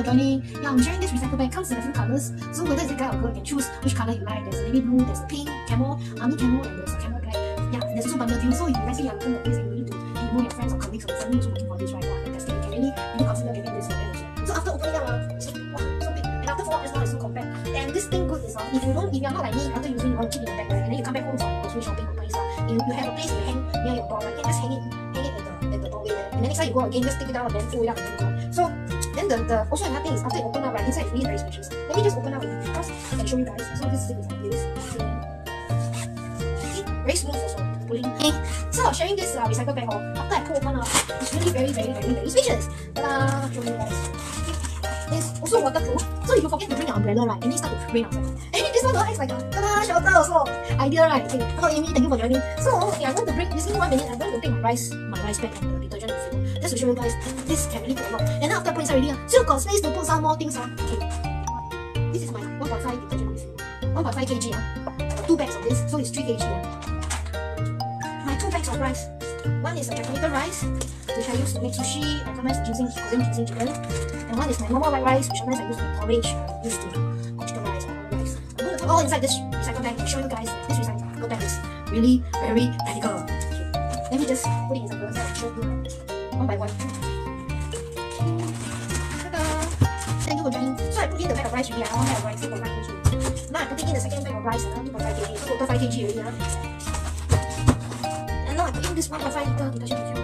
for joining. Yeah, I'm sharing this recycle bag. Comes in a few colors. So whether it's a guy or girl, you can choose which color you like. There's a navy blue, there's a pink, camo, army camo, and there's a camo black. Yeah, there's also bundle deal. So if let's say you're looking at this and you need to, and you know your friends or colleagues or family also looking for this, right? Wow, fantastic. You can really consider getting this for them also. So after opening up, wow, so big. And after 4 hours now, it's so compact. And this thing good is if you're not like me, after using you want to keep it in your bag, right? And then you come back home from grocery shopping or place, you have a place you hang near your door, right? You can just hang it at the doorway there. And then next time you go again, just take it down and then fold it up and then go. So then the also another thing is after you open up, right, inside is really very spacious. Let me just open up because I can show you guys. So this zip is like this. Okay, very smooth also. Pulling. Okay, so sharing this recycle bag, after I pull open up, it's really very spacious. Show you guys. It's also waterproof. So if you forget to bring your umbrella, right, and then it start to rain outside. And this one acts like a shelter also. Idea, right? Okay. Hello Amy, thank you for joining. So okay, I'm going to bring this in 1 minute. I'm going to take my rice bag and the detergent refill. Just to show you guys, this can really go a lot. And then after putting inside already, still got space to put some more things. Okay. This is my 1.5 detergent refill. 1.5 kg. 2 bags of this, so it's 3 kg. My 2 bags of rice. One is a Japanese rice, which I use to make sushi, and sometimes using Korean ginseng chicken. And one is my normal white rice, which sometimes I use to make porridge, used to cook chicken rice or other rice. I'm going to put all inside this recycle bag and show you guys that this recycle bag is really very practical. Okay. Let me just put it inside the inside and show you one by one. Ta-da! Thank you for joining. So I put in the bag of rice already. I want bag of rice, 2.5 kg. Now I'm putting in the second bag of rice, 2.5 kg. So total 5 kg already. And now I put in this 1.5 liter detergent refill.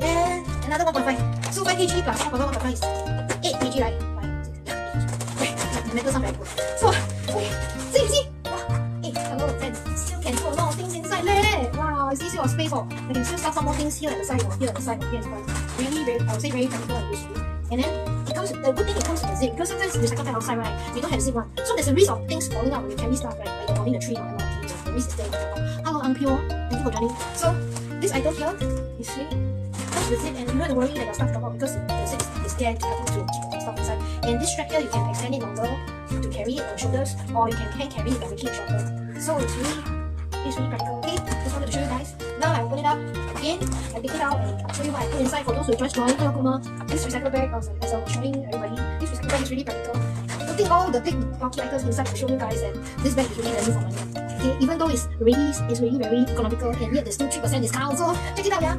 And another 1.5. So 5 kg plus 1.5 is 8 kg, right? 5, 6, yeah, 8 kg. The metal sound very good. So, okay. So you see, wow, hey, hello friends. Still can put a lot of things inside there. Wow, I see still a space. I can still stuff some more things here at the side or here at the side or here as well. Really, I would say very practical and useful. And then it comes. The good thing it comes with a zip because sometimes recycle bag outside, right? We don't have zip one, so there's a risk of things falling out when you carry stuff, right? Like you're holding the tree or MRT. The risk is there. Hello, I'm Pure. Thank you for joining. So this item here is really comes with zip, and you don't have to worry that your stuff drop out because the zip is there to help you to keep the stuff inside. And this strap here, you can extend it longer to carry it on shoulders, or you can hand carry it by making it shorter. So it's really practical. Okay, just wanted to show you guys. Now I open it up again. I take it out and show you what I put inside for those who just joined. This recycle bag, as I was showing everybody, this recycle bag is really practical. Putting all the big bulky items inside to show you guys that this bag is really value for money. Okay, even though it's really very economical, and yet there's still 3% discount. So check it out, yeah.